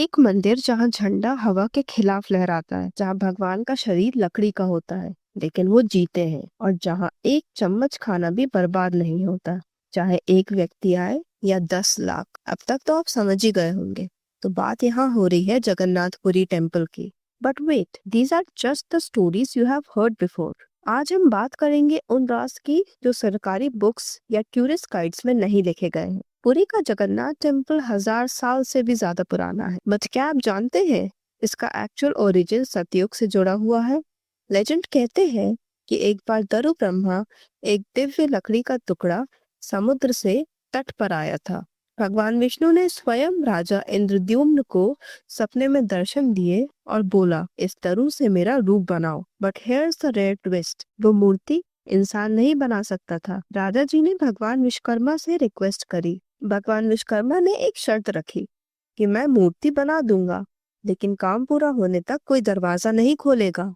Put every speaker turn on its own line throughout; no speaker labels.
एक मंदिर जहाँ झंडा हवा के खिलाफ लहराता है, जहाँ भगवान का शरीर लकड़ी का होता है लेकिन वो जीते हैं, और जहाँ एक चम्मच खाना भी बर्बाद नहीं होता, चाहे एक व्यक्ति आए या 10 लाख। अब तक तो आप समझ ही गए होंगे। तो बात यहाँ हो रही है जगन्नाथपुरी टेम्पल की। But wait, these are just the stories you have heard before. आज हम बात करेंगे उन राज की जो सरकारी बुक्स या टूरिस्ट गाइड्स में नहीं लिखे गए हैं। पुरी का जगन्नाथ टेम्पल 1000 साल से भी ज्यादा पुराना है। बट क्या आप जानते हैं इसका एक्चुअल ओरिजिन सतयुग से जुड़ा हुआ है? लेजेंड कहते हैं कि एक बार दरु ब्रह्मा, एक दिव्य लकड़ी का टुकड़ा, समुद्र से तट पर आया था। भगवान विष्णु ने स्वयं राजा इंद्रद्युम्न को सपने में दर्शन दिए और बोला, इस दरु से मेरा रूप बनाओ। But here's the rare twist, वो मूर्ति इंसान नहीं बना सकता था। राजा जी ने भगवान विश्वकर्मा से रिक्वेस्ट करी। भगवान विश्वकर्मा ने एक शर्त रखी कि मैं मूर्ति बना दूंगा, लेकिन काम पूरा होने तक कोई दरवाजा नहीं खोलेगा।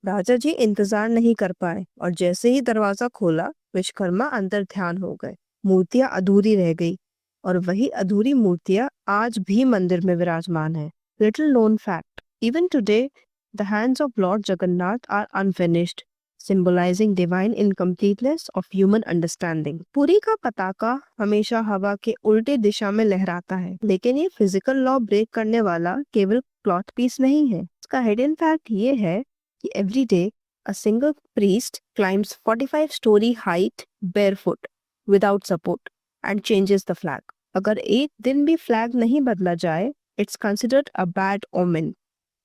राजा जी इंतजार नहीं कर पाए और जैसे ही दरवाजा खोला, विश्वकर्मा अंदर ध्यान हो गए। मूर्तियां अधूरी रह गई, और वही अधूरी मूर्तियां आज भी मंदिर में विराजमान है। Little known fact, even today the hands of lord Jagannath are unfinished, symbolizing divine incompleteness of human understanding। Puri का पताका हमेशा हवा के उल्टे दिशा में लहराता है, लेकिन ये फिजिकल लॉ ब्रेक करने वाला केवल प्लॉट पीस नहीं है। इसका हिडन फैक्ट ये है कि every day a single priest climbs 45 story height barefoot without support and changes the flag। अगर एक दिन भी फ्लैग नहीं बदला जाए, it's considered a bad omen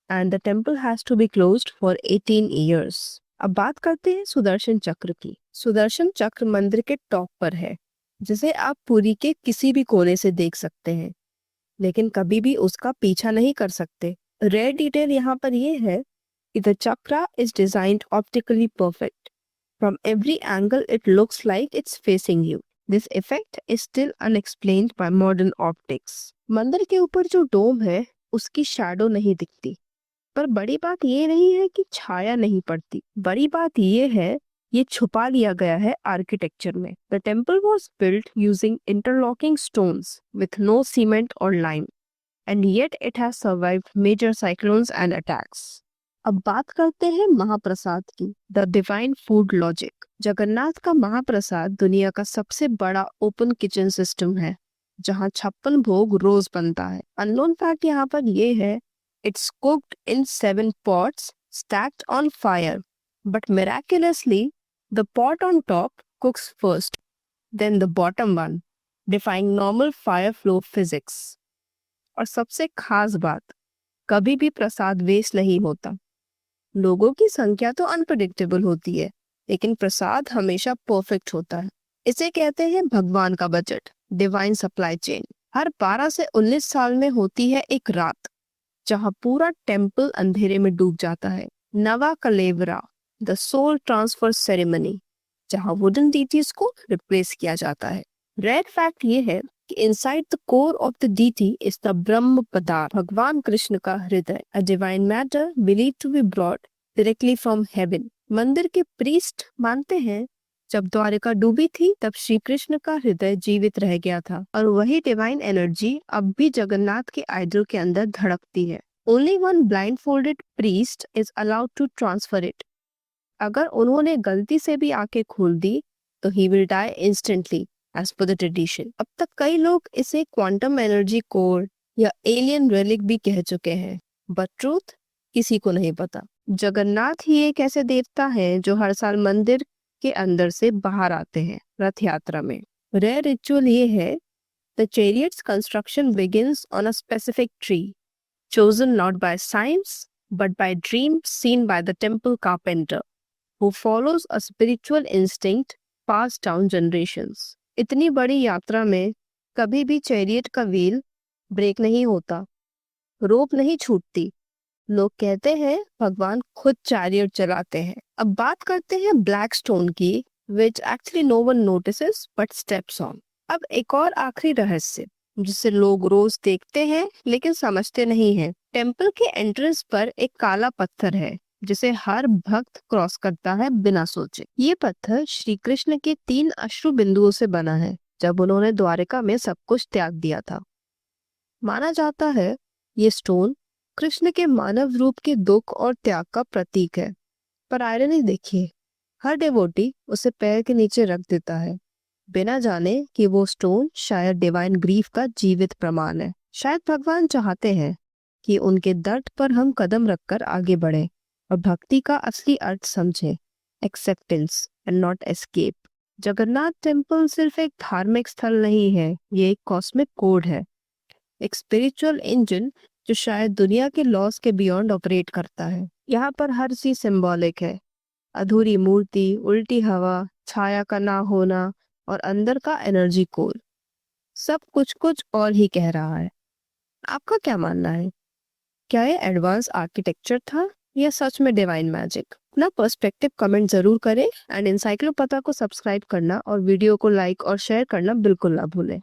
and the temple has to be closed for 18 years। अब बात करते हैं सुदर्शन चक्र की। सुदर्शन चक्र मंदिर के टॉप पर है, जिसे आप पुरी के किसी भी कोने से देख सकते हैं, लेकिन कभी भी उसका पीछा नहीं कर सकते। रेयर डिटेल यहाँ पर यह है कि the chakra is designed optically perfect. From every angle it looks like it's facing you. This effect is still unexplained by modern optics। मंदिर के ऊपर जो डोम है उसकी शैडो नहीं दिखती, पर बड़ी बात ये नहीं है कि छाया नहीं पड़ती। बड़ी बात ये है ये छुपा लिया गया है आर्किटेक्चर में। The temple was built using interlocking stones with no cement or lime, and yet it has survived major cyclones and attacks। अब बात करते हैं महाप्रसाद की। The divine food logic. Jagannath का महाप्रसाद दुनिया का सबसे बड़ा ओपन किचन सिस्टम है, जहां 56 भोग रोज बनता है। अननोन फैक्ट यहाँ पर ये है, it's cooked in 7 pots stacked on fire, but miraculously the pot on top cooks first, then the bottom one, defying normal fire flow physics। और सबसे खास बात, कभी भी प्रसाद वेस्ट नहीं होता। लोगों की संख्या तो अनप्रेडिक्टेबल होती है, लेकिन प्रसाद हमेशा परफेक्ट होता है। इसे कहते हैं भगवान का बजट, डिवाइन सप्लाई चेन। हर 12 से 19 साल में होती है एक रात जहां पूरा टेम्पल अंधेरे में डूब जाता है। Nava Kalevara, the soul transfer ceremony, जहां वुडन डीटीज को रिप्लेस किया जाता है। रेयर फैक्ट ये है कि inside the core of the deity is the ब्रह्म पदार्थ, भगवान कृष्ण का हृदय, a divine matter believed to be brought directly from heaven. मंदिर के प्रीस्ट मानते हैं जब द्वारिका डूबी थी तब श्री कृष्ण का हृदय जीवित रह गया था, और वही डिवाइन एनर्जी अब भी जगन्नाथ के आइडल के अंदर धड़कती है। Only one blindfolded priest is allowed to transfer it. अगर उन्होंने गलती से भी आंखें खोल दी तो he will die instantly as per the tradition. अब तक कई लोग इसे क्वांटम एनर्जी कोर या एलियन रेलिक भी कह चुके हैं, बट ट्रूथ किसी को नहीं पता। जगन्नाथ ही एक ऐसे देवता हैं जो हर साल मंदिर के अंदर से बाहर आते हैं रथ यात्रा में। रेयर रिचुअल ये है, the chariots construction begins on a specific tree chosen not by science but by dreams seen by the temple carpenter who follows a spiritual instinct passed down generations। इतनी बड़ी यात्रा में कभी भी चैरियट का wheel break नहीं होता, रोप नहीं छूटती। लोग कहते हैं भगवान खुद चैरियट चलाते हैं। अब बात करते हैं ब्लैक स्टोन की, which actually no one notices but steps on। अब एक और आखिरी रहस्य जिसे लोग रोज देखते हैं लेकिन समझते नहीं हैं। टेम्पल के एंट्रेंस पर एक काला पत्थर है जिसे हर भक्त क्रॉस करता है बिना सोचे। ये पत्थर श्री कृष्ण के 3 अश्रु बिंदुओं से बना है, जब उन्होंने द्वारिका में सब कुछ त्याग दिया था। माना जाता है कि ये स्टोन कृष्ण के मानव रूप के दुख और त्याग का प्रतीक है। पर आयरनी देखिए, हर डिवोटी उसे पैर के नीचे रख देता है, बिना जाने कि वो स्टोन शायद डिवाइन ग्रीफ का जीवित प्रमाण है। शायद भगवान चाहते हैं कि उनके दर्द पर हम कदम रखकर आगे बढ़े और भक्ति का असली अर्थ समझें, acceptance and not escape. Jagannath temple सिर्फ एक धार्मिक स्थल नहीं है, ये एक कॉस्मिक कोड है, एक स्पिरिचुअल इंजन जो शायद दुनिया के लॉस के बियॉन्ड ऑपरेट करता है। यहाँ पर हर चीज सिंबॉलिक है, अधूरी मूर्ति, उल्टी हवा, छाया का ना होना और अंदर का एनर्जी कोर, सब कुछ कुछ और ही कह रहा है। आपका क्या मानना है? क्या ये एडवांस आर्किटेक्चर था या सच में डिवाइन मैजिक? अपना पर्सपेक्टिव कमेंट जरूर करें एंड इनसाइक्लोपीडिया को सब्सक्राइब करना और वीडियो को लाइक और शेयर करना बिल्कुल ना भूलें।